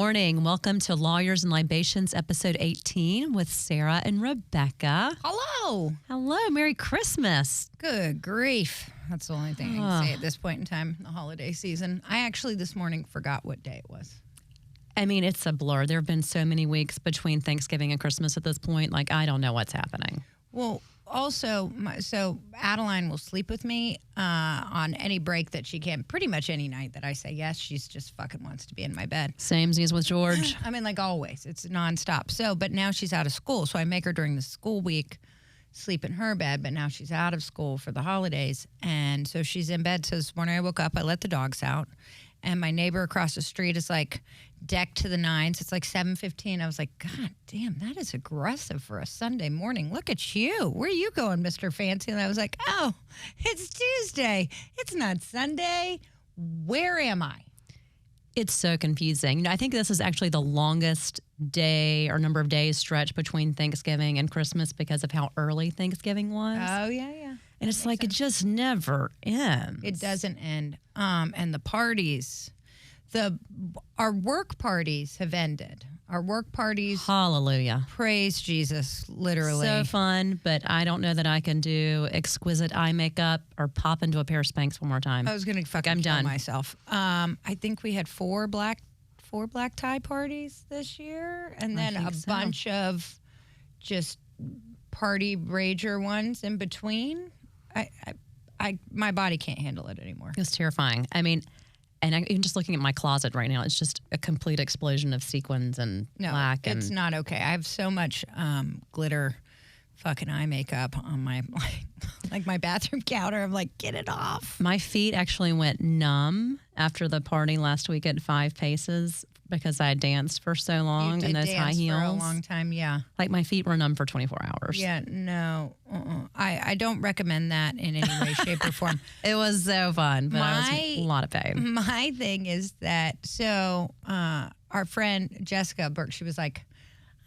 morning. Welcome to Lawyers and Libations, episode 18 with Sarah and Rebecca. Hello. Hello. Merry Christmas. Good grief. That's the only thing I can say at this point in time, the holiday season. I actually this morning forgot what day it was. I mean, it's a blur. There have been so many weeks between Thanksgiving and Christmas at this point. Like, I don't know what's happening. Well, also, so Adeline will sleep with me on any break that she can. Pretty much any night that I say yes, she's just fucking wants to be in my bed. Samesies with George. I mean, like always. It's nonstop. So, but now she's out of school. So I make her during the school week sleep in her bed. But now she's out of school for the holidays. And so she's in bed. So this morning I woke up, I let the dogs out. And my neighbor across the street is like decked to the nines. It's like 7:15. I was like, God damn, that is aggressive for a Sunday morning. Look at you. Where are you going, Mr. Fancy? And I was like, oh, it's Tuesday. It's not Sunday. Where am I? It's so confusing. You know, I think this is actually the longest day or number of days stretch between Thanksgiving and Christmas because of how early Thanksgiving was. Oh, yeah. And it's like, it just never ends. It doesn't end. And the parties, our work parties have ended. Our work parties. Hallelujah. Praise Jesus, literally. So fun, but I don't know that I can do exquisite eye makeup or pop into a pair of Spanx one more time. I was going to fucking kill myself. I think we had four black tie parties this year, and then a bunch of just party rager ones in between. My body can't handle it anymore. It's terrifying. I mean, and even just looking at my closet right now, it's just a complete explosion of sequins and black. It's not okay. I have so much glitter fucking eye makeup on my like my bathroom counter. I'm like, get it off. My feet actually went numb after the party last week at 5 Paces because I danced for so long in those high heels. For a long time, yeah. Like my feet were numb for 24 hours. Yeah, no. I don't recommend that in any way, shape, or form. It was so fun, but I was in a lot of pain. My thing is that, our friend Jessica Burke, she was like,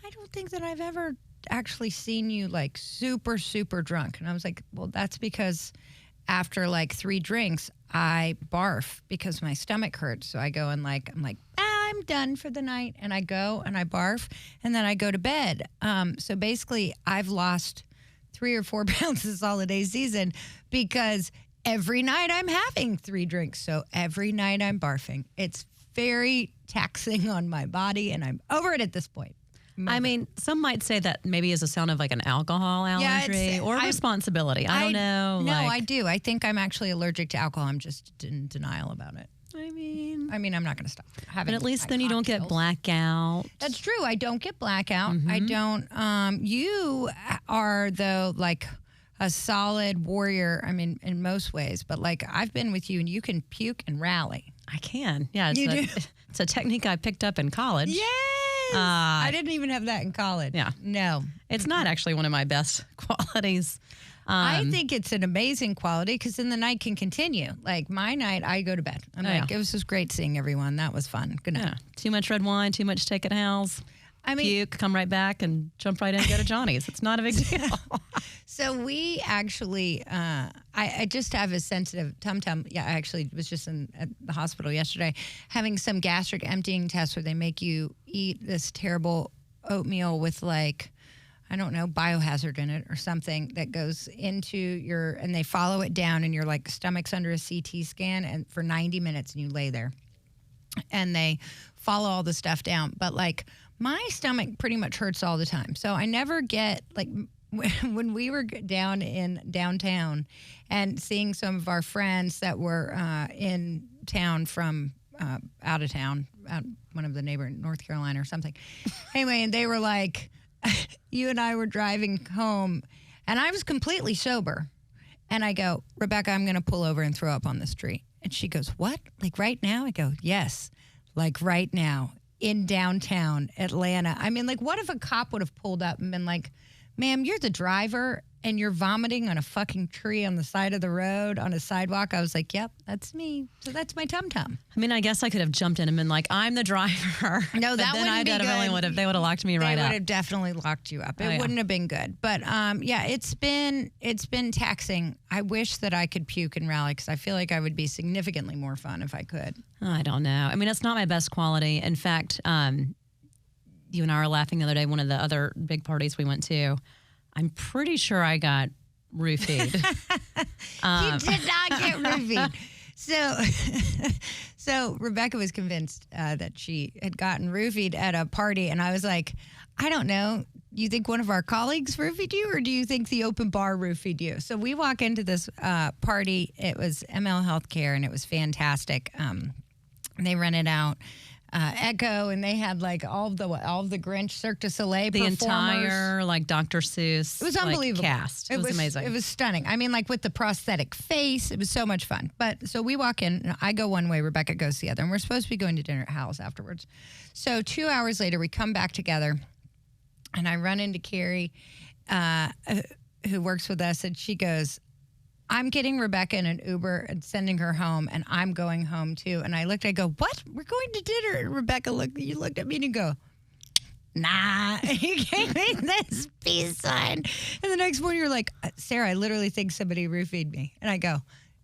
I don't think that I've ever actually seen you like super, super drunk. And I was like, well, that's because after like 3 drinks, I barf because my stomach hurts. So I go and I'm like, I'm done for the night. And I go and I barf and then I go to bed. So basically I've lost 3 or 4 pounds this holiday season because every night I'm having 3 drinks. So every night I'm barfing. It's very taxing on my body and I'm over it at this point. I mean, some might say that maybe is a sound of like an alcohol allergy or responsibility. I don't know. No, I do. I think I'm actually allergic to alcohol. I'm just in denial about it. I mean, I'm not going to stop having. But at least then you don't get blackout. That's true. I don't get blackout. I don't. You are though like a solid warrior. I mean, in most ways, but like I've been with you and you can puke and rally. I can. Yeah, it's a technique I picked up in college. Yes. I didn't even have that in college. Yeah. No. It's not actually one of my best qualities. I think it's an amazing quality because then the night can continue. Like my night, I go to bed. I'm like, it was just great seeing everyone. That was fun. Good night. Yeah. Too much red wine, too much steak at house. I mean, puke, come right back and jump right in and go to Johnny's. It's not a big deal. So we actually, I just have a sensitive tum-tum. Yeah, I actually was just at the hospital yesterday having some gastric emptying test where they make you eat this terrible oatmeal with like, I don't know, biohazard in it or something that goes into and they follow it down and your like stomach's under a CT scan and for 90 minutes and you lay there and they follow all the stuff down. But like my stomach pretty much hurts all the time. So I never get like when we were down in downtown and seeing some of our friends that were in town from out of town, one of the neighbor in North Carolina or something. Anyway, and they were like, you and I were driving home and I was completely sober. And I go, Rebecca, I'm going to pull over and throw up on the street. And she goes, what? Like right now? I go, yes, like right now in downtown Atlanta. I mean, like what if a cop would have pulled up and been like, ma'am, you're the driver and you're vomiting on a fucking tree on the side of the road on a sidewalk, I was like, yep, that's me. So that's my tum-tum. I mean, I guess I could have jumped in and been like, I'm the driver. No, But that then wouldn't I be definitely good. they would have locked me right They up. would have definitely locked you up. It yeah. wouldn't have been good. But yeah, it's been taxing. I wish that I could puke and rally because I feel like I would be significantly more fun if I could. I don't know. I mean, it's not my best quality. In fact, you and I were laughing the other day, one of the other big parties we went to, I'm pretty sure I got roofied. You did not get roofied. So Rebecca was convinced that she had gotten roofied at a party, and I was like, I don't know. You think one of our colleagues roofied you, or do you think the open bar roofied you? So we walk into this party. It was ML Healthcare, and it was fantastic. They rented out Echo, and they had like all of the Grinch Cirque du Soleil The performers. entire like Dr. Seuss It was unbelievable. cast. It was amazing. It was stunning. I mean, like with the prosthetic face, it was so much fun. But so we walk in, I go one way, Rebecca goes the other, and we're supposed to be going to dinner at Hal's afterwards. So 2 hours later, we come back together, and I run into Carrie, who works with us, and she goes, I'm getting Rebecca in an Uber and sending her home, and I'm going home too. And I go, what? We're going to dinner. And Rebecca you looked at me and you go, nah. You gave me this peace sign. And the next morning you're like, Sarah, I literally think somebody roofied me. And I go,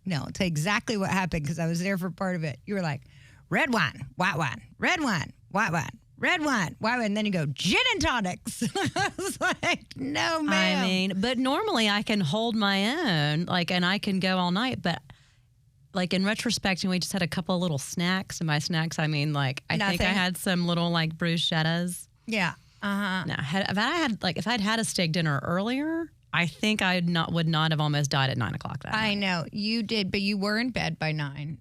no, it's exactly what happened because I was there for part of it. You were like, red wine, white wine, red wine, white wine. Red wine, white wine, and then you go, gin and tonics. I was like, no, ma'am. I mean, but normally I can hold my own, like, and I can go all night. But like in retrospect, we just had a couple of little snacks. And by snacks, I mean like I think I had some little like bruschettas. Yeah. No, if I'd had a steak dinner earlier, I think would not have almost died at 9 o'clock that night. I know you did, but you were in bed by 9.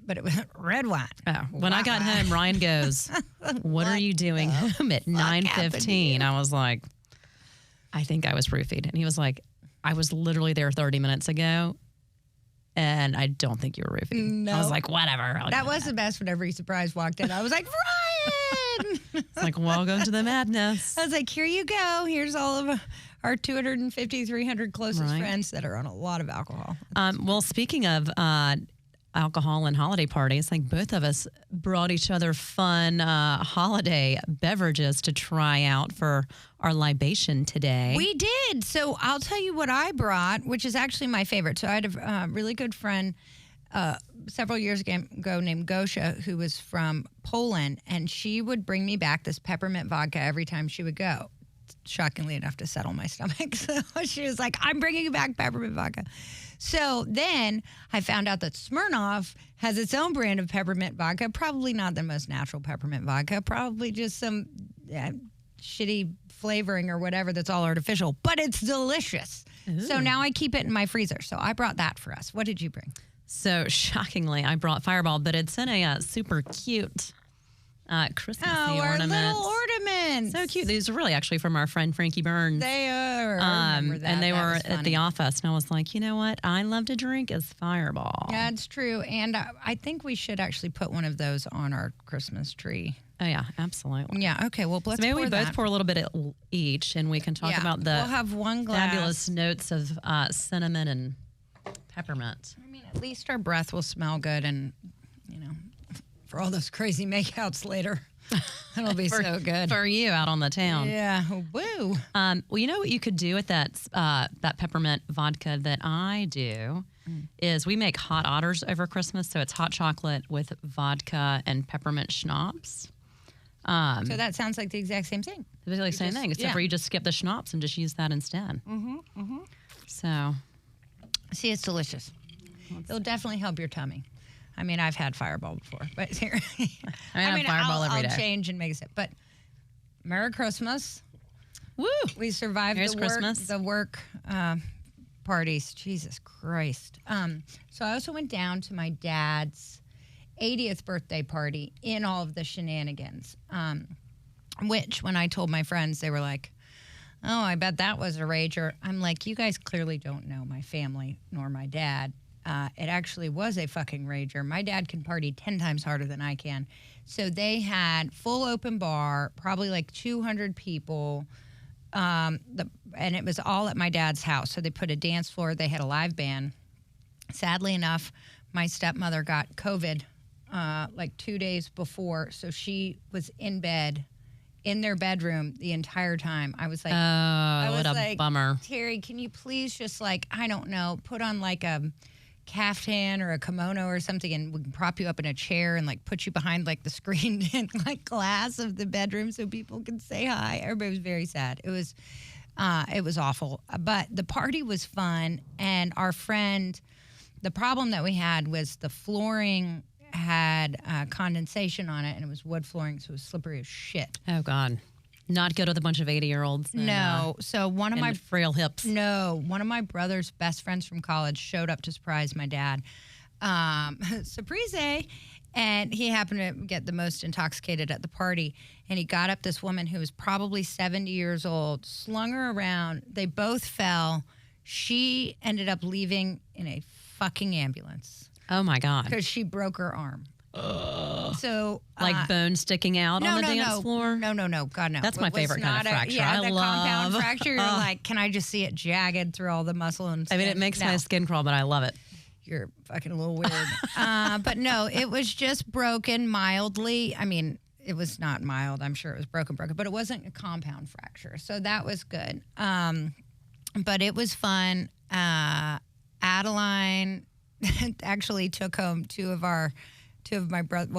But it was red wine. Oh, when I got home, Ryan goes, what are you doing home at 9:15? I was like, I think I was roofied. And he was like, I was literally there 30 minutes ago, and I don't think you were roofied. No. I was like, whatever. That was the best whenever he surprise walked in. I was like, Ryan! It's like, welcome to the madness. I was like, here you go. Here's all of our 250, 300 closest friends that are on a lot of alcohol. Well, speaking of alcohol and holiday parties, like both of us brought each other fun holiday beverages to try out for our libation today. We did. So I'll tell you what I brought, which is actually my favorite. So I had a really good friend several years ago named Gosha, who was from Poland, and she would bring me back this peppermint vodka every time she would go. Shockingly enough, to settle my stomach. So she was like, I'm bringing you back peppermint vodka. So then I found out that Smirnoff has its own brand of peppermint vodka, probably not the most natural peppermint vodka, probably just some shitty flavoring or whatever that's all artificial, but it's delicious. Ooh. So now I keep it in my freezer. So I brought that for us. What did you bring? So shockingly, I brought Fireball, but it's in a super cute Christmassy ornament. Our little ornaments. So cute. These are really actually from our friend Frankie Burns. They are. I remember that. And they that were at the office, and I was like, you know what? I love to drink is Fireball. Yeah, it's true. And I think we should actually put one of those on our Christmas tree. Oh, yeah, absolutely. Yeah, okay. Well, let's maybe pour we both that. pour a little bit each, and we can talk about the we'll have one glass. fabulous notes of cinnamon and peppermint. I mean, at least our breath will smell good, and, for all those crazy makeouts later. That'll be so good. For you out on the town. Yeah. Woo. Well, you know what you could do with that peppermint vodka that I do is we make hot otters over Christmas. So it's hot chocolate with vodka and peppermint schnapps. So that sounds like the exact same thing. It's like the same thing, except for you just skip the schnapps and just use that instead. Mm-hmm. Mm-hmm. So. See, it's delicious. It'll definitely help your tummy. I mean, I've had Fireball before, but here. I mean, Fireball every day. I'll change and make a sip. But Merry Christmas. Woo! We survived the work parties. Jesus Christ. So I also went down to my dad's 80th birthday party in all of the shenanigans, which when I told my friends, they were like, oh, I bet that was a rager. I'm like, you guys clearly don't know my family nor my dad. It actually was a fucking rager. My dad can party 10 times harder than I can. So they had full open bar, probably like 200 people, and it was all at my dad's house. So they put a dance floor. They had a live band. Sadly enough, my stepmother got COVID like 2 days before. So she was in bed, in their bedroom the entire time. I was like, what a bummer. Terry, can you please just like, I don't know, put on like a caftan or a kimono or something, and we can prop you up in a chair and like put you behind like the screen and like glass of the bedroom so people can say hi. Everybody was very sad. It was awful, but the party was fun. And our friend, the problem that we had was the flooring had condensation on it, and it was wood flooring, so it was slippery as shit. Oh God. Not good with a bunch of 80-year-olds. No. So one of my frail hips. No. One of my brother's best friends from college showed up to surprise my dad. Surprise. And he happened to get the most intoxicated at the party. And he got up this woman who was probably 70 years old, slung her around. They both fell. She ended up leaving in a fucking ambulance. Oh my God. Because she broke her arm. So like bone sticking out on the dance floor? No. God, no. That's my favorite kind of fracture. Yeah, I the love compound fracture. You're like, can I just see it jagged through all the muscle and skin? I mean, it makes my skin crawl, but I love it. You're fucking a little weird. But no, it was just broken mildly. I mean, it was not mild. I'm sure it was broken, but it wasn't a compound fracture. So that was good. But it was fun. Adeline actually took home two of my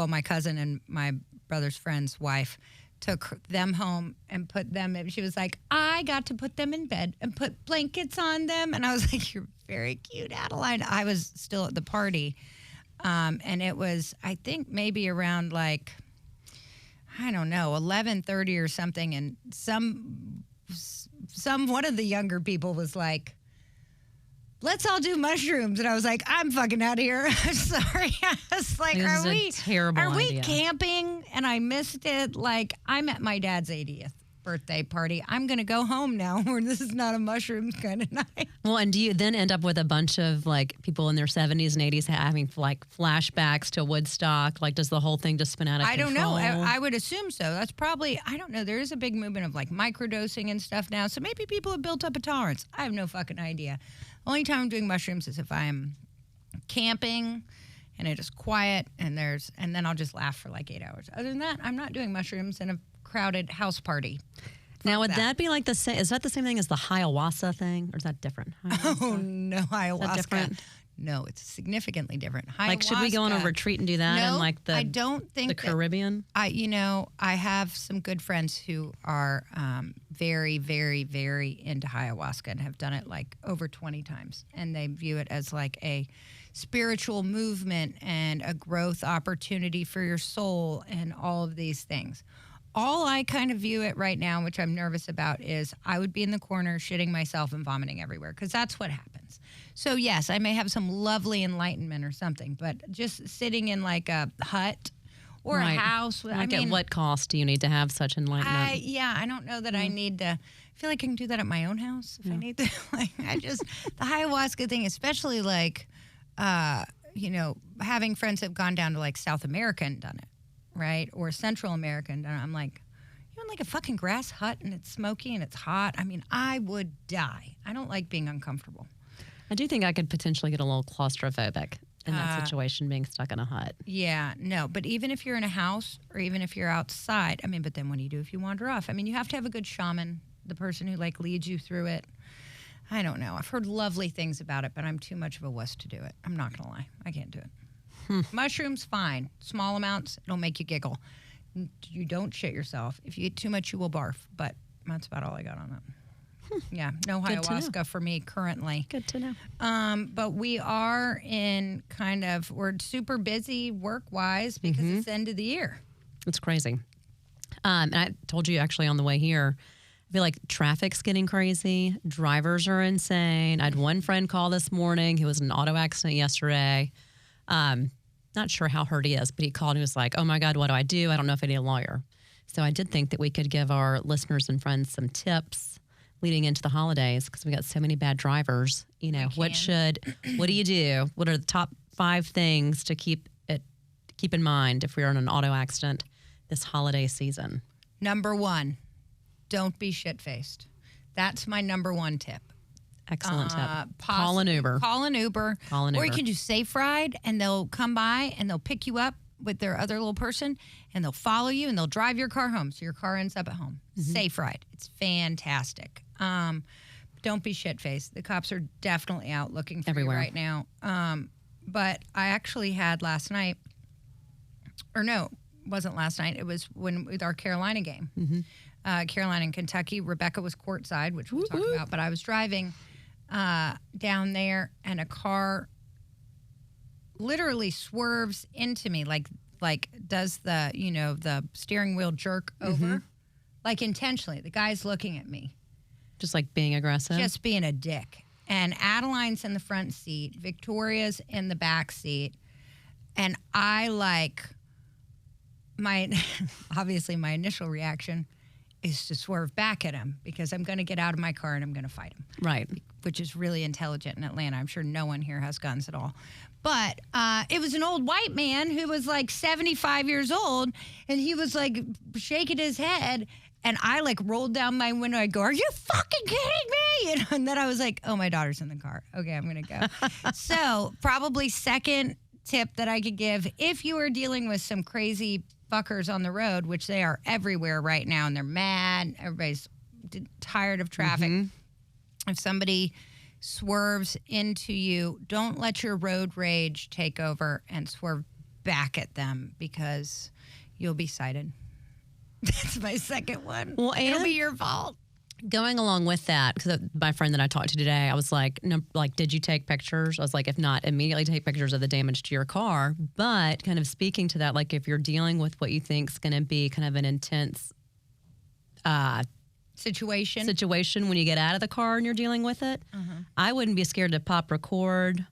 my cousin and my brother's friend's wife took them home and put them in. She was like, I got to put them in bed and put blankets on them. And I was like, you're very cute, Adeline. I was still at the party. And it was, I think maybe around like, I don't know, 11:30 or something. And one of the younger people was like, let's all do mushrooms. And I was like, I'm fucking out of here. I'm sorry. I was like, are we camping? And I missed it. Like, I'm at my dad's 80th birthday party. I'm going to go home now where this is not a mushrooms kind of night. Well, and do you then end up with a bunch of like people in their 70s and 80s having like flashbacks to Woodstock? Like, does the whole thing just spin out of control? I don't know. I would assume so. That's probably, I don't know. There is a big movement of like microdosing and stuff now. So maybe people have built up a tolerance. I have no fucking idea. Only time I'm doing mushrooms is if I'm camping and it is quiet and then I'll just laugh for like 8 hours. Other than that, I'm not doing mushrooms in a crowded house party. Now, would that be like the same? Is that the same thing as the ayahuasca thing, or is that different? Oh no, ayahuasca. Is that different? No, it's significantly different. Like, should we go on a retreat and do that in like I don't think the Caribbean? I have some good friends who are very, very, very into ayahuasca and have done it like over 20 times, and they view it as like a spiritual movement and a growth opportunity for your soul and all of these things. All I kind of view it right now, which I'm nervous about, is I would be in the corner shitting myself and vomiting everywhere, because that's what happens. So yes, I may have some lovely enlightenment or something, but just sitting in like a hut or a house. Like, at what cost do you need to have such enlightenment? I don't know that I need to. I feel like I can do that at my own house if I need to. Like, the ayahuasca thing, especially like, having friends that have gone down to like South America and done it. Right? Or Central America. And I'm like, you're in like a fucking grass hut and it's smoky and it's hot. I mean, I would die. I don't like being uncomfortable. I do think I could potentially get a little claustrophobic in that situation, being stuck in a hut. Yeah, no. But even if you're in a house or even if you're outside, I mean, but then what do you do if you wander off? I mean, you have to have a good shaman, the person who like leads you through it. I don't know. I've heard lovely things about it, but I'm too much of a wuss to do it. I'm not going to lie. I can't do it. Mushrooms, fine. Small amounts, it'll make you giggle. You don't shit yourself. If you eat too much, you will barf. But that's about all I got on that. Yeah, no ayahuasca for me currently. Good to know. But we are we're super busy work-wise because it's the end of the year. It's crazy. And I told you actually on the way here, I feel like traffic's getting crazy. Drivers are insane. I had one friend call this morning who was in an auto accident yesterday. Not sure how hurt he is, but he called and he was like, oh my God, what do? I don't know if I need a lawyer. So I did think that we could give our listeners and friends some tips leading into the holidays, because we got so many bad drivers. What do you do? What are the top 5 things to keep in mind if we're in an auto accident this holiday season? Number 1, don't be shit-faced. That's my number one tip. Excellent tip. Call an Uber. Call an Uber. Call an Or Uber. you can do Safe Ride, and they'll come by and they'll pick you up with their other little person, and they'll follow you and they'll drive your car home, so your car ends up at home. Safe Ride. It's fantastic. Don't be shit-faced. The cops are definitely out looking for Everywhere you right now. But I actually had last night, or no, it wasn't last night. It was with our Carolina game. Carolina and Kentucky. Rebecca was courtside, which we'll talk about. But I was driving down there, and a car literally swerves into me, like does the steering wheel jerk over, like intentionally. The guy's looking at me. Just like being aggressive. Just being a dick. And Adeline's in the front seat. Victoria's in the back seat. And I obviously my initial reaction is to swerve back at him because I'm going to get out of my car and I'm going to fight him. Right. Which is really intelligent in Atlanta. I'm sure no one here has guns at all. But it was an old white man who was like 75 years old, and he was like shaking his head. And I like rolled down my window. I go, "Are you fucking kidding me?" And then I was like, "Oh, my daughter's in the car. Okay, I'm going to go." So probably second tip that I could give, if you are dealing with some crazy fuckers on the road, which they are everywhere right now, and they're mad, everybody's tired of traffic. If somebody swerves into you, don't let your road rage take over and swerve back at them, because you'll be cited. That's my second one. Well, and it'll be your fault. Going along with that, because my friend that I talked to today, I was like, no, like, did you take pictures? I was like, if not, immediately take pictures of the damage to your car. But kind of speaking to that, like, if you're dealing with what you think is going to be kind of an intense situation when you get out of the car and you're dealing with it, I wouldn't be scared to pop record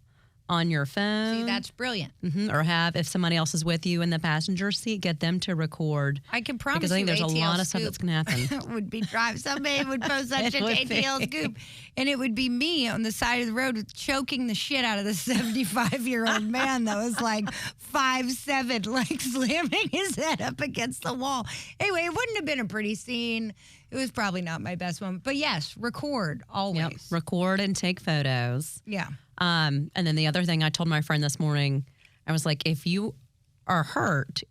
on your phone. See, that's brilliant. Or have, if somebody else is with you in the passenger seat, get them to record. I can promise because I think there's ATL a lot of scoop stuff that's going to happen. would be somebody would post such an ATL scoop, and it would be me on the side of the road choking the shit out of the 75-year-old man that was like 5'7", like slamming his head up against the wall. Anyway, it wouldn't have been a pretty scene. It was probably not my best one. But yes, record always. Yep. Record and take photos. Yeah. And then the other thing I told my friend this morning, I was like, if you are hurt,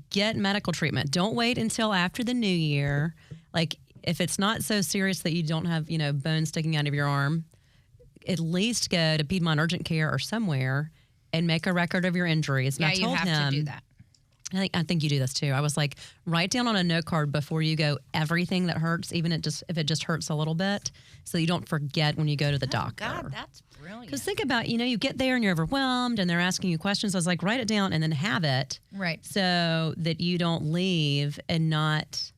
get medical treatment. Don't wait until after the new year. Like, if it's not so serious that you don't have, bones sticking out of your arm, at least go to Piedmont Urgent Care or somewhere and make a record of your injuries. And Yeah, I told you have him, to do that. I think you do this too. I was like, write down on a note card before you go everything that hurts, even if it just hurts a little bit, so you don't forget when you go to the doctor. God, that's brilliant. Because think about, you get there and you're overwhelmed and they're asking you questions. I was like, write it down and then have it. Right. So that you don't leave and not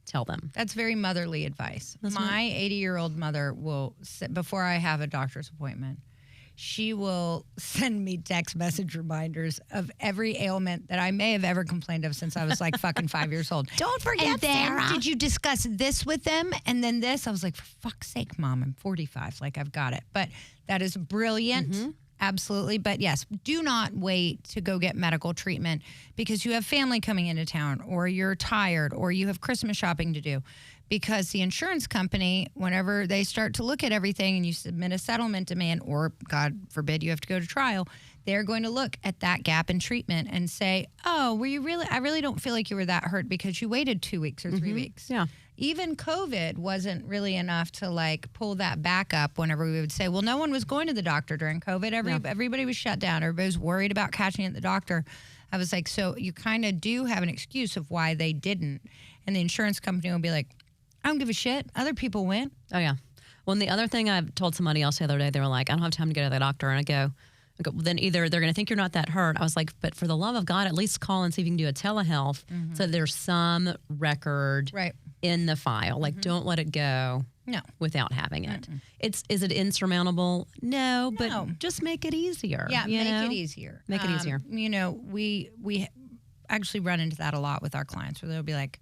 tell them. That's very motherly advice. My 80-year-old mother will, before I have a doctor's appointment, she will send me text message reminders of every ailment that I may have ever complained of since I was like fucking 5 years old. Don't forget, and then, Sarah. did you discuss this with them? And then this? I was like, for fuck's sake, Mom, I'm 45. Like, I've got it. But that is brilliant. Absolutely. But yes, do not wait to go get medical treatment because you have family coming into town, or you're tired, or you have Christmas shopping to do. Because the insurance company, whenever they start to look at everything and you submit a settlement demand, or God forbid you have to go to trial, they're going to look at that gap in treatment and say, oh, I really don't feel like you were that hurt because you waited 2 weeks or 3 weeks. Yeah. Even COVID wasn't really enough to like pull that back up whenever we would say, well, no one was going to the doctor during COVID. Everybody was shut down. Everybody was worried about catching it at the doctor. I was like, so you kind of do have an excuse of why they didn't. And the insurance company will be like, I don't give a shit. Other people went. Oh, yeah. Well, and the other thing I told somebody else the other day, they were like, I don't have time to go to the doctor. And I go, well, then either they're going to think you're not that hurt. I was like, but for the love of God, at least call and see if you can do a telehealth so that there's some record in the file. Like, don't let it go without having it. Is it insurmountable? No, but just make it easier. Yeah, make it easier. Make it easier. We actually run into that a lot with our clients where they'll be like,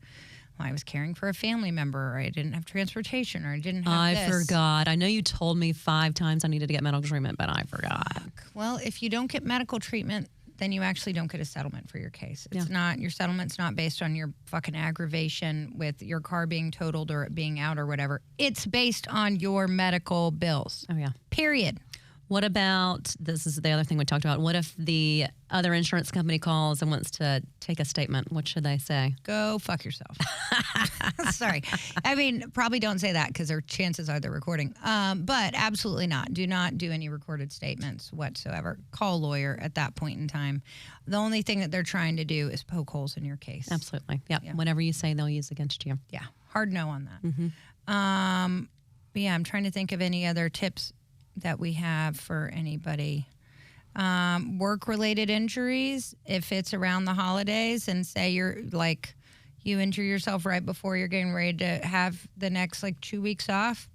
I was caring for a family member, or I didn't have transportation, or I didn't have I forgot. I know you told me 5 times I needed to get medical treatment, but I forgot. Well, if you don't get medical treatment, then you actually don't get a settlement for your case. It's not, your settlement's not based on your fucking aggravation with your car being totaled or it being out or whatever. It's based on your medical bills. Oh, yeah. Period. What about, this is the other thing we talked about, what if the other insurance company calls and wants to take a statement? What should they say? Go fuck yourself. Sorry. I mean, probably don't say that because their chances are they're recording. But absolutely not. Do not do any recorded statements whatsoever. Call a lawyer at that point in time. The only thing that they're trying to do is poke holes in your case. Absolutely. Yep. Yeah. Whatever you say, they'll use against you. Yeah. Hard no on that. Mm-hmm. But yeah, I'm trying to think of any other tips that we have for anybody. Work-related injuries, if it's around the holidays and say you're like, you injure yourself right before you're getting ready to have the next like 2 weeks off,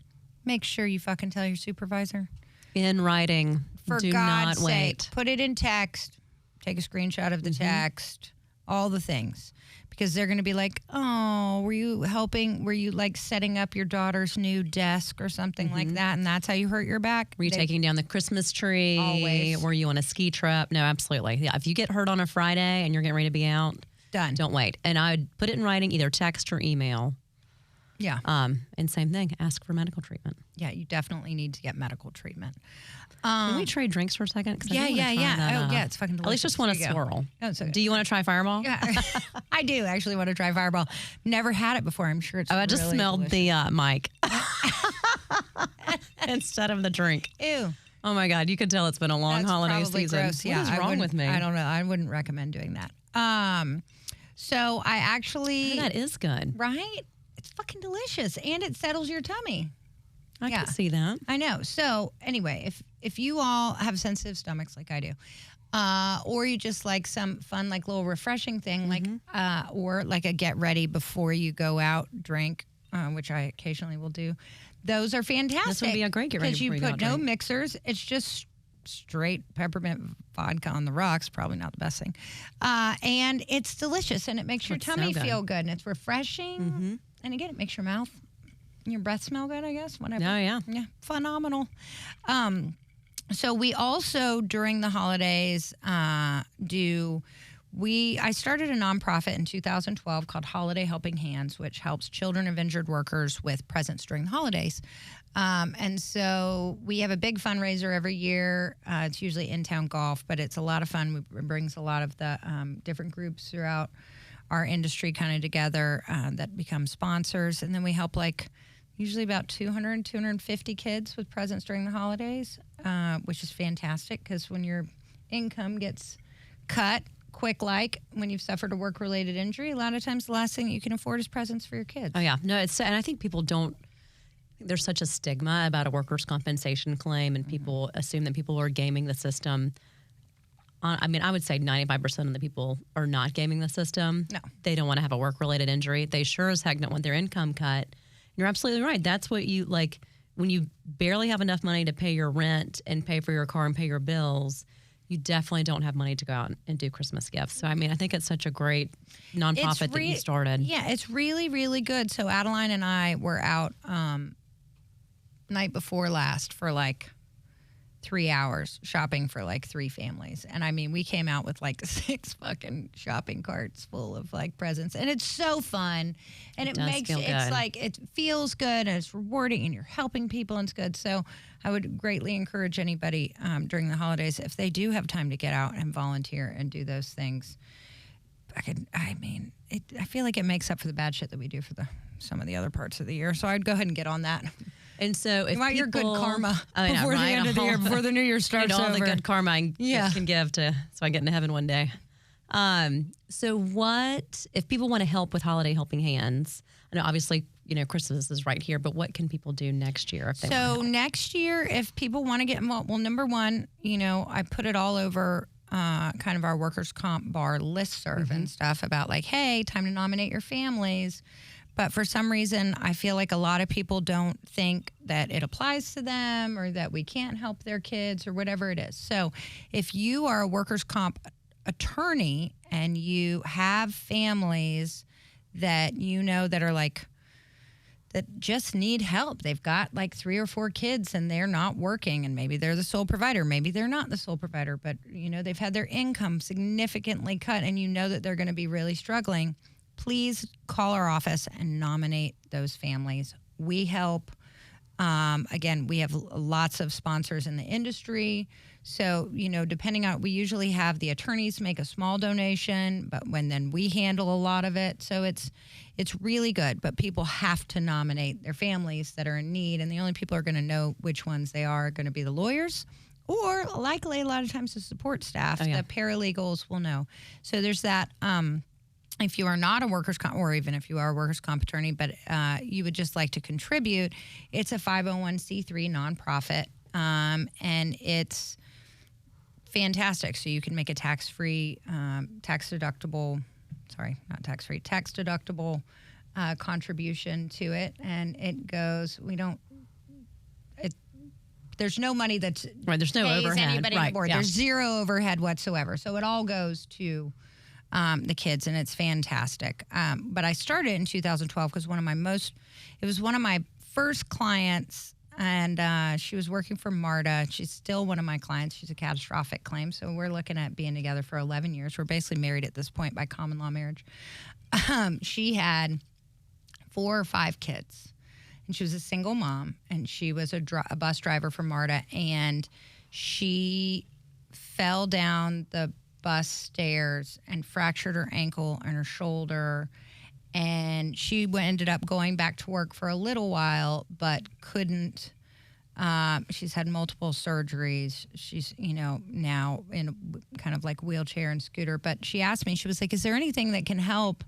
make sure you fucking tell your supervisor. In writing. For Do God's not wait. sake, put it in text, take a screenshot of the text, all the things. Because they're going to be like, oh, were you helping? Were you like setting up your daughter's new desk or something like that? And that's how you hurt your back? Were you taking down the Christmas tree? Always. Were you on a ski trip? No, absolutely. Yeah, if you get hurt on a Friday and you're getting ready to be out, Done. don't wait. And I would put it in writing, either text or email. Yeah. And same thing, ask for medical treatment. Yeah, you definitely need to get medical treatment. Can we trade drinks for a second? 'Cause I do wanna try that, yeah, it's fucking delicious. At least just want to There you go. swirl. Oh, it's okay. Do you want to try Fireball? Yeah, I do actually want to try Fireball. Never had it before. I'm sure it's Oh, I just really smelled delicious. the mic instead of the drink. Ew. Oh my God, you can tell it's been a long That's holiday probably season. gross. Yeah, What is I wrong wouldn't- with me? I don't know. I wouldn't recommend doing that. So I actually, Oh, that is good. right? It's fucking delicious, and it settles your tummy. I Yeah. can see that. I know. So anyway, if you all have sensitive stomachs like I do, or you just like some fun, like little refreshing thing, like or like a get ready before you go out drink, which I occasionally will do. Those are fantastic. This would be a great get ready because you before you go put out no drink. mixers. It's just straight peppermint vodka on the rocks. Probably not the best thing, and it's delicious and it makes your It's so tummy good. feel good and it's refreshing. And again, it makes your mouth. Your breath smell good, I guess. Whatever. Oh, yeah. Yeah, phenomenal. So we also during the holidays I started a nonprofit in 2012 called Holiday Helping Hands, which helps children of injured workers with presents during the holidays. And so we have a big fundraiser every year. It's usually in-town golf, but it's a lot of fun. It brings a lot of the different groups throughout our industry kind of together that become sponsors. And then we help like usually about 200, 250 kids with presents during the holidays, which is fantastic because when your income gets cut quick, like when you've suffered a work-related injury, a lot of times the last thing you can afford is presents for your kids. Oh, yeah. No, and I think people don't, there's such a stigma about a workers' compensation claim, and people assume that people are gaming the system. I mean, I would say 95% of the people are not gaming the system. No. They don't want to have a work-related injury. They sure as heck don't want their income cut. You're absolutely right. That's what you, like, when you barely have enough money to pay your rent and pay for your car and pay your bills, you definitely don't have money to go out and do Christmas gifts. So, I mean, I think it's such a great nonprofit that you started. Yeah, it's really, really good. So Adeline and I were out night before last for like 3 hours shopping for like 3 families. And I mean, we came out with like 6 fucking shopping carts full of like presents. And it's so fun. And it does makes feel it's good. like it feels good and it's rewarding and you're helping people and it's good. So I would greatly encourage anybody during the holidays, if they do have time to get out and volunteer and do those things. I feel like it makes up for the bad shit that we do for some of the other parts of the year. So I'd go ahead and get on that. And so if You want your good people- karma I know, before the right? end of the year, before the new year starts all over. the good karma I Yeah. can give to, so I get into heaven one day. So what, if people want to help with Holiday Helping Hands, I know obviously, Christmas is right here, but what can people do next year if they want to So help? next year, if people want to get involved, well, number one, I put it all over kind of our workers' comp bar listserv and stuff about like, hey, time to nominate your families. But for some reason, I feel like a lot of people don't think that it applies to them or that we can't help their kids or whatever it is. So if you are a workers' comp attorney and you have families that that are like that just need help. They've got like 3 or 4 kids and they're not working, and maybe they're the sole provider. Maybe they're not the sole provider, but they've had their income significantly cut and that they're going to be really struggling. Please call our office and nominate those families. We help. Again, we have lots of sponsors in the industry. So, depending on, we usually have the attorneys make a small donation, but then we handle a lot of it. So it's really good, but people have to nominate their families that are in need. And the only people who are going to know which ones they are going to be the lawyers, or likely a lot of times the support staff. The paralegals will know. So there's that. If you are not a workers' comp, or even if you are a workers' comp attorney, but you would just like to contribute, it's a 501c3 nonprofit, and it's fantastic. So you can make a tax-free, tax-deductible contribution to it, and it goes. There's no money that's right. There's no overhead. Anybody on board. Yeah. There's zero overhead whatsoever. So it all goes to the kids, and it's fantastic. But I started in 2012 because it was one of my first clients, and she was working for MARTA. She's still one of my clients. She's a catastrophic claim. So we're looking at being together for 11 years. We're basically married at this point by common law marriage. She had 4 or 5 kids, and she was a single mom, and she was a bus driver for MARTA, and she fell down the bus stairs and fractured her ankle and her shoulder, and she ended up going back to work for a little while, but couldn't. She's had multiple surgeries. She's now in kind of like wheelchair and scooter, but she asked me, she was like, is there anything that can help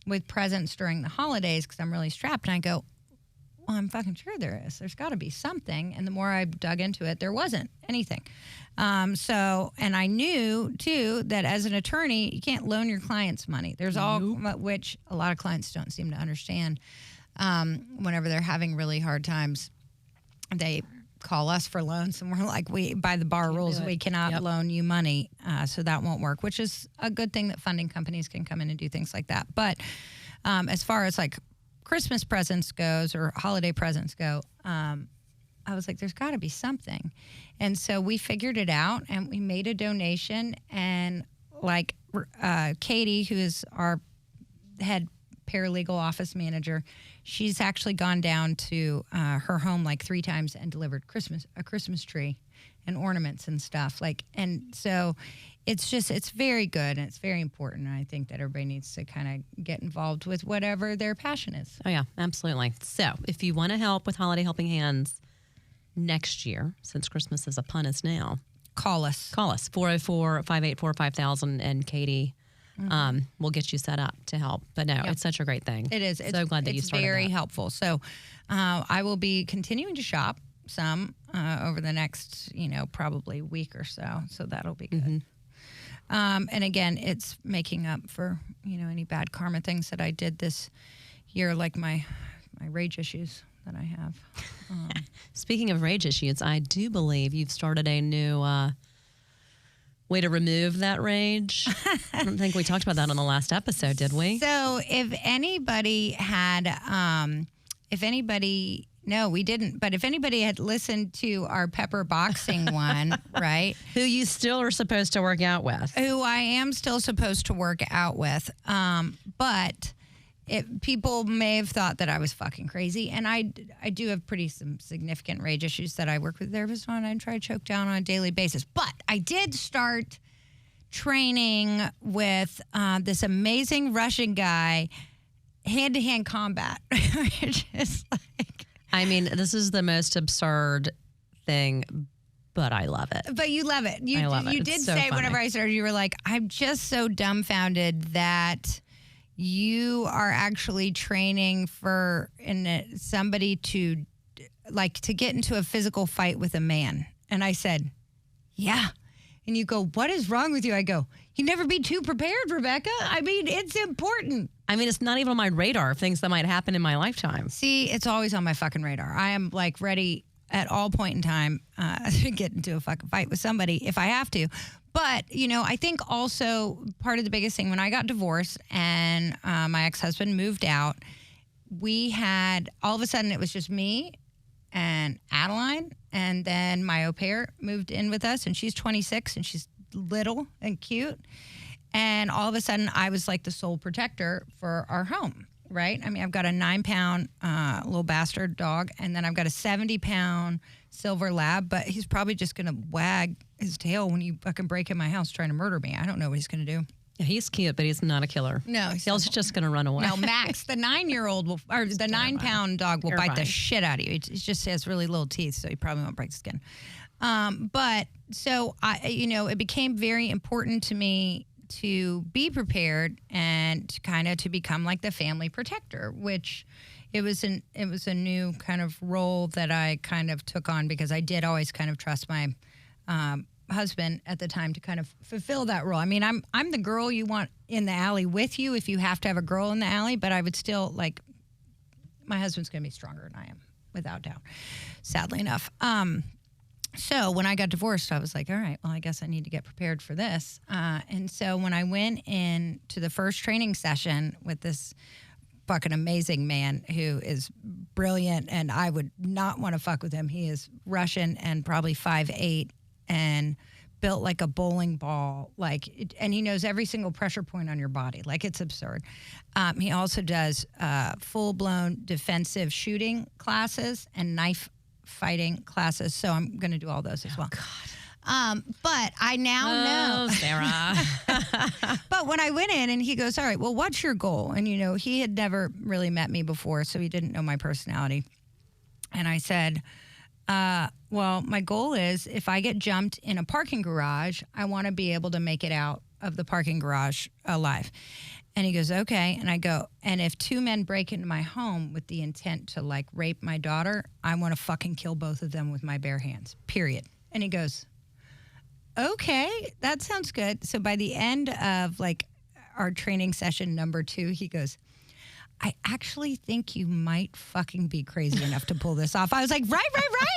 with presents during the holidays, because I'm really strapped? And I go, well, I'm fucking sure there is. There's got to be something. And the more I dug into it, there wasn't anything. And I knew, too, that as an attorney, you can't loan your clients money. There's which a lot of clients don't seem to understand. Whenever they're having really hard times, they call us for loans, and we're like, by the bar rules, we cannot loan you money. So that won't work, which is a good thing that funding companies can come in and do things like that. But as far as like Christmas presents goes, or holiday presents go, I was like, there's got to be something. And so we figured it out, and we made a donation, and like Katie, who is our head paralegal office manager, she's actually gone down to her home like 3 times and delivered a Christmas tree and ornaments and stuff. And so it's very good, and it's very important. And I think that everybody needs to kind of get involved with whatever their passion is. Oh, yeah, absolutely. So if you want to help with Holiday Helping Hands next year, since Christmas is upon us now, call us. 404-584-5000, and Katie we'll get you set up to help. But no, it's such a great thing. It is. So glad that you started. It's very helpful. So I will be continuing to shop some over the next, probably week or so. So that'll be good. Mm-hmm. And again, it's making up for, any bad karma things that I did this year, like my rage issues that I have. Speaking of rage issues, I do believe you've started a new way to remove that rage. I don't think we talked about that on the last episode, did we? So if anybody had, no, we didn't. But if anybody had listened to our pepper boxing one, right? Who you still are supposed to work out with. Who I am still supposed to work out with. But people may have thought that I was fucking crazy. And I do have some significant rage issues that I work with therapists on and try to choke down on a daily basis. But I did start training with this amazing Russian guy, hand-to-hand combat, which is like... I mean, this is the most absurd thing, but I love it. But you love it. I love it. You did say whenever I started, you were like, I'm just so dumbfounded that you are actually training for somebody to get into a physical fight with a man. And I said, yeah. And you go, what is wrong with you? I go, you never be too prepared, Rebecca. I mean, it's important. I mean, it's not even on my radar of things that might happen in my lifetime. See, it's always on my fucking radar. I am ready at all point in time to get into a fucking fight with somebody if I have to. But, I think also part of the biggest thing when I got divorced and my ex-husband moved out, we had, all of a sudden, it was just me and Adeline. And then my au pair moved in with us, and she's 26, and she's little and cute. And all of a sudden, I was like the sole protector for our home, right? I mean, I've got a 9-pound little bastard dog, and then I've got a 70-pound silver lab, but he's probably just going to wag his tail when you fucking break in my house trying to murder me. I don't know what he's going to do. Yeah, he's cute, but he's not a killer. No. He's just going to run away. No, Max, the 9-year-old, or the 9-pound dog will bite the shit out of you. He just has really little teeth, so he probably won't break the skin. But so, it became very important to me to be prepared and to become like the family protector, which it was a new kind of role that I kind of took on, because I did always kind of trust my husband at the time to kind of fulfill that role. I mean, I'm the girl you want in the alley with you if you have to have a girl in the alley, but I would still, like, my husband's going to be stronger than I am, without doubt, sadly enough. So when I got divorced, I was like, all right, well, I guess I need to get prepared for this. And so when I went in to the first training session with this fucking amazing man who is brilliant, and I would not want to fuck with him. He is Russian and probably 5'8" and built like a bowling ball, and he knows every single pressure point on your body. Like, it's absurd. He also does full-blown defensive shooting classes and knife fighting classes. So I'm going to do all those as well. God. But I now know. Sarah. But when I went in and he goes, all right, well, what's your goal? And, he had never really met me before, so he didn't know my personality. And I said, well, my goal is if I get jumped in a parking garage, I want to be able to make it out of the parking garage alive. And he goes, okay. And I go, and if 2 men break into my home with the intent to, like, rape my daughter, I want to fucking kill both of them with my bare hands, period. And he goes, okay, that sounds good. So by the end of, like, our training session number 2, he goes, I actually think you might fucking be crazy enough to pull this off. I was like, right.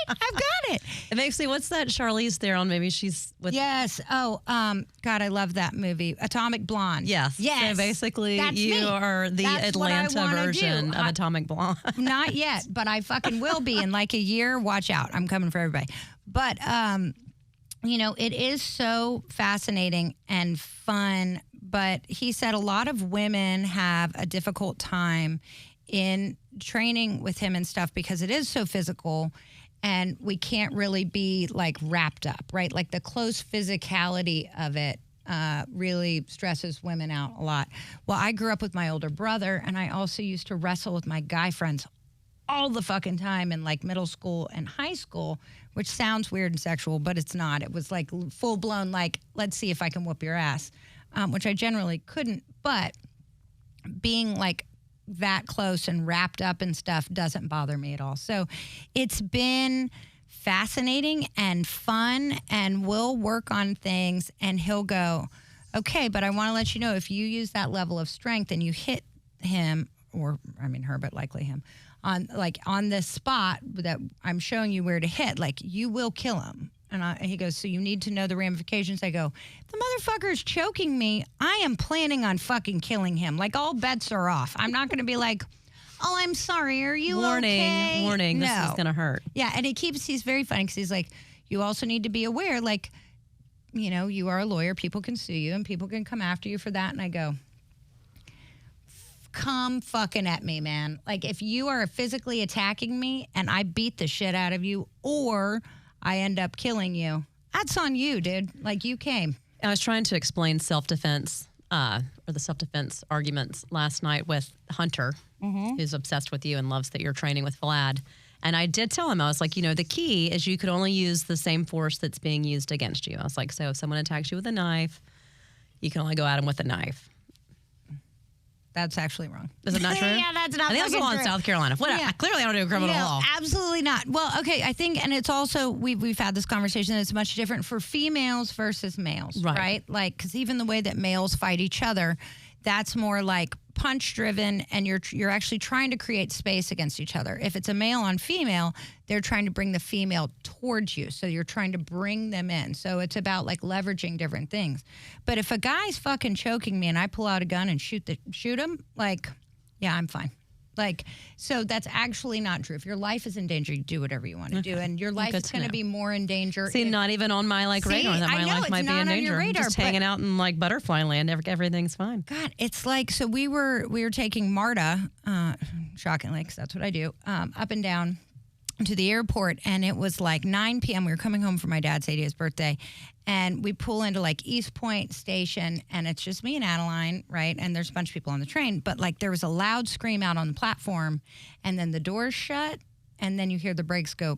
I've got it. It makes me, what's that Charlize Theron? Maybe she's with. Yes. Oh, God, I love that movie. Atomic Blonde. Yes. So basically, you are the Atlanta version of Atomic Blonde. Not yet, but I fucking will be in like a year. Watch out. I'm coming for everybody. But, it is so fascinating and fun. But he said a lot of women have a difficult time in training with him and stuff because it is so physical and we can't really be, like, wrapped up, right? Like, the close physicality of it really stresses women out a lot. Well, I grew up with my older brother, and I also used to wrestle with my guy friends all the fucking time in, like, middle school and high school, which sounds weird and sexual, but it's not. It was, like, full-blown, like, let's see if I can whoop your ass. Which I generally couldn't, but being, like, that close and wrapped up and stuff doesn't bother me at all. So it's been fascinating and fun, and we'll work on things, and he'll go, okay, but I want to let you know, if you use that level of strength and you hit him, or, I mean, her, but likely him, on this spot that I'm showing you where to hit, like, you will kill him. And he goes, so you need to know the ramifications. I go, if the motherfucker is choking me, I am planning on fucking killing him. Like, all bets are off. I'm not going to be like, oh, I'm sorry. Are you okay? Warning, no. This is going to hurt. Yeah, and he's very funny because he's like, you also need to be aware, like, you are a lawyer. People can sue you and people can come after you for that. And I go, come fucking at me, man. Like, if you are physically attacking me and I beat the shit out of you, or I end up killing you, that's on you, dude. Like, you came. I was trying to explain self-defense, or the self-defense arguments last night with Hunter, who's obsessed with you and loves that you're training with Vlad. And I did tell him, I was like, the key is you could only use the same force that's being used against you. I was like, so if someone attacks you with a knife, you can only go at them with a knife. That's actually wrong. Is it not true? Yeah, that's not. I think that's the law in South Carolina. Whatever. Yeah. Clearly, I don't do criminal law. Absolutely not. Well, okay, I think, and it's also we've had this conversation. It's much different for females versus males, right? Like, because even the way that males fight each other, that's more like punch driven, and you're actually trying to create space against each other. If it's a male on female, they're trying to bring the female towards you, so you're trying to bring them in. So it's about, like, leveraging different things. But if a guy's fucking choking me and I pull out a gun and shoot him, like, yeah, I'm fine. Like, so that's actually not true. If your life is in danger, you do whatever you want to do. And your life is going to be more in danger. See, not even on my radar that my life might be in danger. I'm just hanging out in like butterfly land. Everything's fine. God, it's like, so we were taking Marta, shockingly, because that's what I do, up and down to the airport, and it was like 9 p.m. We were coming home for my dad's 80th birthday, and we pull into like East Point Station, and it's just me and Adeline, right? And there's a bunch of people on the train, but like there was a loud scream out on the platform, and then the doors shut, and then you hear the brakes go,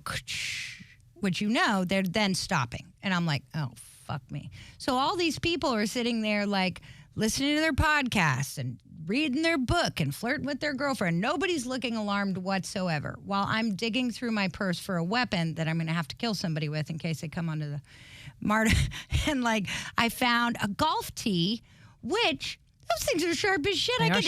which they're then stopping. And I'm like, oh, fuck me. So all these people are sitting there like listening to their podcasts and reading their book and flirting with their girlfriend. Nobody's looking alarmed whatsoever while I'm digging through my purse for a weapon that I'm going to have to kill somebody with in case they come onto the Marta. And like, I found a golf tee, which those things are sharp as shit. I could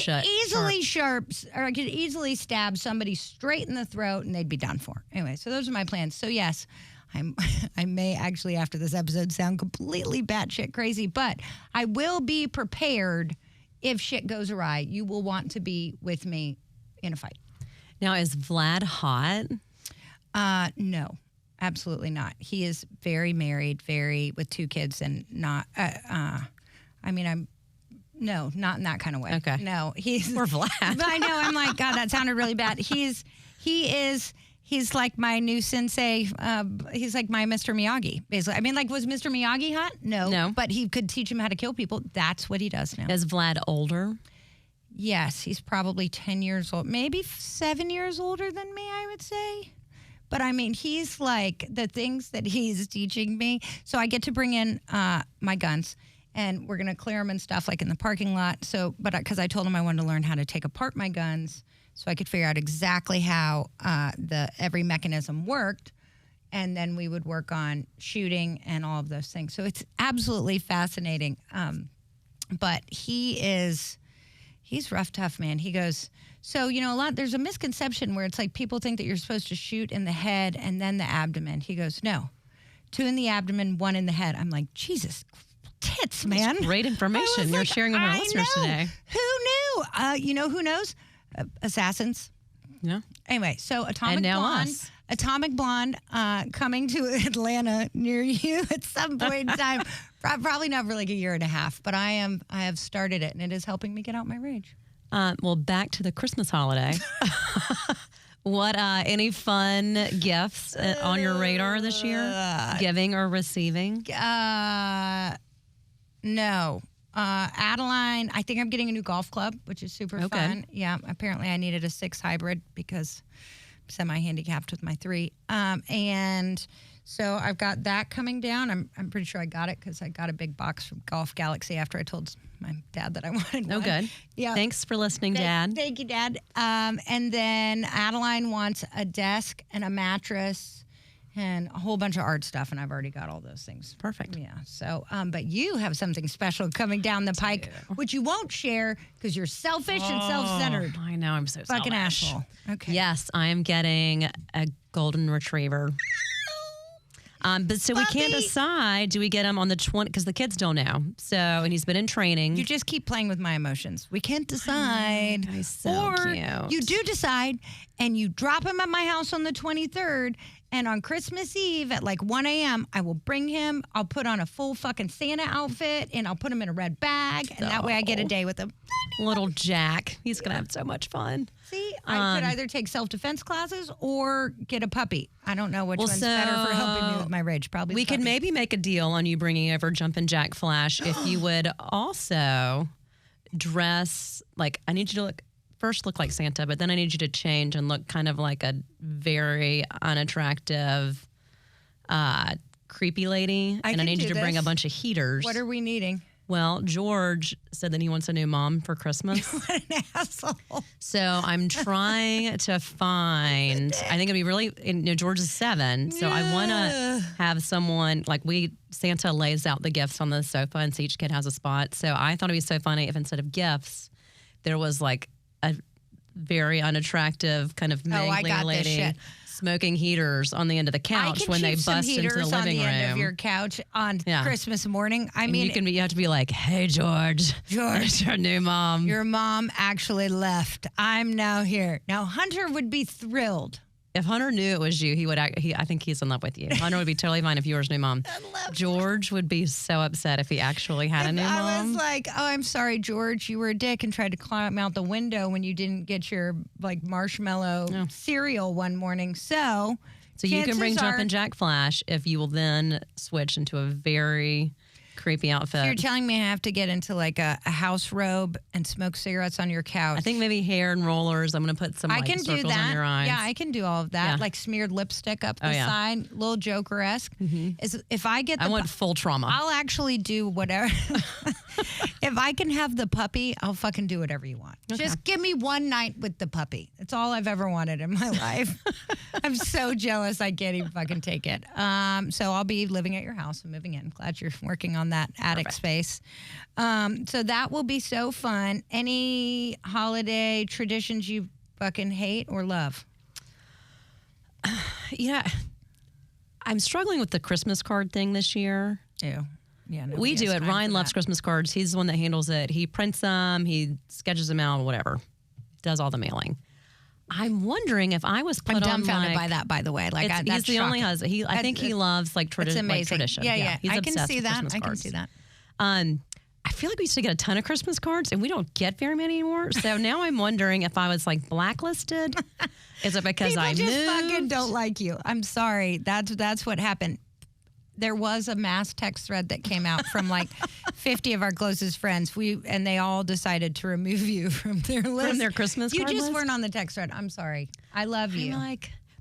easily stab somebody straight in the throat and they'd be done for. Anyway, so those are my plans. So yes, I may actually after this episode sound completely batshit crazy, but I will be prepared. If shit goes awry, you will want to be with me in a fight. Now, is Vlad hot? No, absolutely not. He is very married, with 2 kids, and not. Not in that kind of way. Okay. No, he's Poor Vlad. I know. I'm like, God, that sounded really bad. He's like my new sensei. He's like my Mr. Miyagi, basically. I mean, like, was Mr. Miyagi hot? No. But he could teach him how to kill people. That's what he does now. Is Vlad older? Yes, he's probably 10 years old, maybe 7 years older than me, I would say. But I mean, he's like, the things that he's teaching me. So I get to bring in my guns, and we're going to clear them and stuff like in the parking lot. So, but because I told him I wanted to learn how to take apart my guns, so I could figure out exactly how every mechanism worked, and then we would work on shooting and all of those things. So it's absolutely fascinating. But he's rough, tough, man. He goes, so, there's a misconception where it's like people think that you're supposed to shoot in the head and then the abdomen. He goes, no, 2 in the abdomen, 1 in the head. I'm like, Jesus tits, man. That's great information you're sharing with our listeners today. Who knew? Who knows? Assassins. Yeah. Anyway, so Atomic Blonde coming to Atlanta near you at some point in time. Probably not for like a year and a half, but I have started it, and it is helping me get out my rage. Well, back to the Christmas holiday. What any fun gifts on your radar this year? Giving or receiving? No. Adeline, I think I'm getting a new golf club, which is super fun. Yeah, apparently I needed a 6 hybrid because I'm semi-handicapped with my 3. And so I've got that coming down. I'm pretty sure I got it because I got a big box from Golf Galaxy after I told my dad that I wanted one. Oh, good. Yeah. Thanks for listening, Dad. Thank you, Dad. And then Adeline wants a desk and a mattress and a whole bunch of art stuff, and I've already got all those things. Perfect. Yeah. So, but you have something special coming down the pike, which you won't share because you're selfish and self-centered. I know. I'm so fucking selfish. asshole. Okay. Yes, I am getting a golden retriever. But so we can't decide, do we get him on the 20, because the kids don't know. So, and he's been in training. You just keep playing with my emotions. We can't decide. He's so cute. You do decide, and you drop him at my house on the 23rd, and on Christmas Eve at like 1 a.m., I will bring him. I'll put on a full fucking Santa outfit, and I'll put him in a red bag, and that way I get a day with him. Little Jack. He's going to have so much fun. See, I could either take self-defense classes or get a puppy. I don't know which one's better for helping me with my rage. Probably we could maybe make a deal on you bringing over Jumpin' Jack Flash if you would also dress, like, I need you to look like Santa, but then I need you to change and look kind of like a very unattractive, creepy lady. And I need you to bring a bunch of heaters. What are we needing? Well, George said that he wants a new mom for Christmas. What an asshole. So I'm trying to find, I think it'd be really, George is 7. So I want to have someone, like Santa lays out the gifts on the sofa and so each kid has a spot. So I thought it'd be so funny if instead of gifts, there was like a very unattractive kind of mangly lady smoking heaters on the end of the couch when they bust into the living on the room. End of your couch on Christmas morning. I mean, you have to be like, "Hey, George, it's your new mom. Your mom actually left. I'm now here." Now, Hunter would be thrilled. If Hunter knew it was you, he would. I think he's in love with you. Hunter would be totally fine if you were his new mom. George would be so upset if he actually had a new mom. I was like, "Oh, I'm sorry, George. You were a dick and tried to climb out the window when you didn't get your marshmallow cereal one morning." So you can bring Jumpin' Jack Flash if you will then switch into a very creepy outfit. So you're telling me I have to get into like a house robe and smoke cigarettes on your couch? I think maybe hair and rollers. I'm going to put some circles on your eyes. Yeah, I can do all of that. Yeah. Like smeared lipstick up the side, little Joker-esque. Is if I get I want full trauma. I'll actually do whatever. If I can have the puppy, I'll fucking do whatever you want. Okay. Just give me one night with the puppy. That's all I've ever wanted in my life. I'm so jealous I can't even fucking take it. So I'll be living at your house and moving in. Glad you're working on that attic space. So that will be so fun. Any holiday traditions you fucking hate or love? Yeah. I'm struggling with the Christmas card thing this year. Ew. Yeah, we do it. Ryan loves Christmas cards. He's the one that handles it. He prints them, he sketches them out, whatever. Does all the mailing. I'm wondering if I was put on. I'm dumbfounded by that, by the way. Like that's he's the only husband. I think he loves tradition. Yeah. He's I can obsessed see with that. Christmas I can cards. see that. I feel like we used to get a ton of Christmas cards, and we don't get very many anymore. So now I'm wondering if I was like blacklisted. Is it because I moved? People just fucking don't like you. I'm sorry. That's what happened. There was a mass text thread that came out from like 50 of our closest friends. And they all decided to remove you from their list. From their Christmas card You just list? weren't on the text thread. I'm sorry. I love you.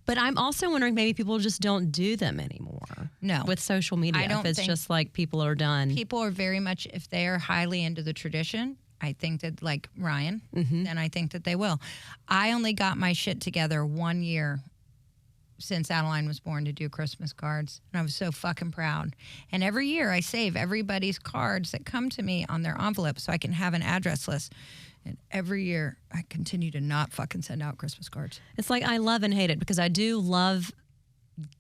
But I'm also wondering maybe people just don't do them anymore. No. With social media. I don't if it's think just like people are done. People are very much, if they are highly into the tradition, I think that like Ryan, then I think that they will. I only got my shit together 1 year since Adeline was born to do Christmas cards. And I was so fucking proud. And every year I save everybody's cards that come to me on their envelope so I can have an address list. And every year I continue to not fucking send out Christmas cards. It's like I love and hate it because I do love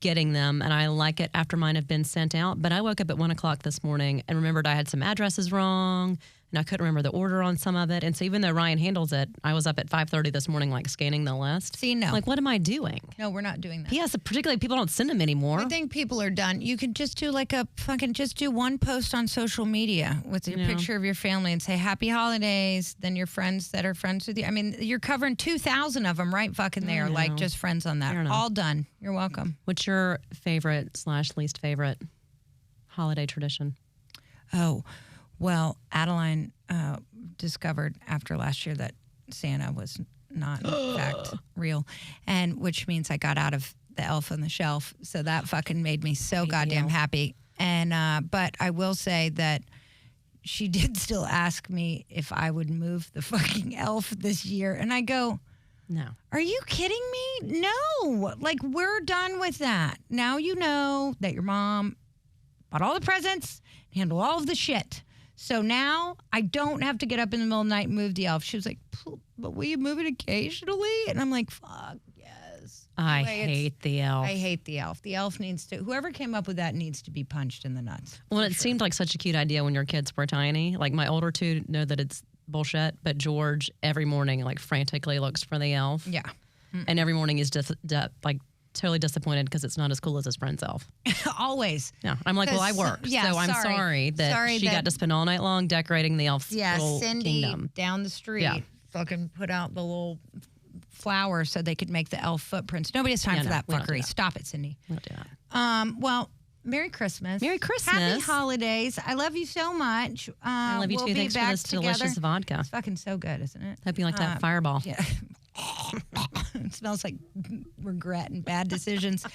getting them and I like it after mine have been sent out. But I woke up at 1 o'clock this morning and remembered I had some addresses wrong and I couldn't remember the order on some of it. And so even though Ryan handles it, I was up at 5:30 this morning, like scanning the list. See, no. Like, what am I doing? No, we're not doing that. Yes, particularly people don't send them anymore. I think people are done. You could just do just do one post on social media with your picture of your family and say happy holidays. Then your friends that are friends with you. I mean, you're covering 2,000 of them right fucking there. Like just friends on that. All done. You're welcome. What's your favorite / least favorite holiday tradition? Oh, well, Adeline discovered after last year that Santa was not in fact real, and which means I got out of the elf on the shelf. So that fucking made me so goddamn happy. And but I will say that she did still ask me if I would move the fucking elf this year, and I go, no. Are you kidding me? No. Like, we're done with that. Now you know that your mom bought all the presents, handled all of the shit. So now I don't have to get up in the middle of the night and move the elf. She was like, but will you move it occasionally? And I'm like, fuck, yes. I hate the elf. I hate the elf. The elf needs to, whoever came up with that needs to be punched in the nuts. Well, it seemed like such a cute idea when your kids were tiny. Like my older two know that it's bullshit, but George every morning like frantically looks for the elf. Yeah. And every morning he's just like totally disappointed because it's not as cool as his friend's elf. Always. Yeah. I'm like, well, I work. Yeah, so I'm sorry that she got to spend all night long decorating the elf's little Cindy kingdom. Down the street fucking put out the little flowers so they could make the elf footprints. Nobody has time for that fuckery. Stop it, Cindy. We don't do that. Well, Merry Christmas. Merry Christmas. Happy holidays. I love you so much. I love you too. Thanks for this delicious vodka. It's fucking so good, isn't it? Hope you like that Fireball. Yeah. It smells like regret and bad decisions.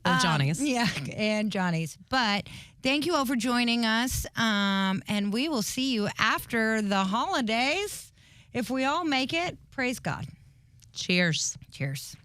Or Johnny's. Yeah, and Johnny's. But thank you all for joining us. And we will see you after the holidays. If we all make it, praise God. Cheers. Cheers.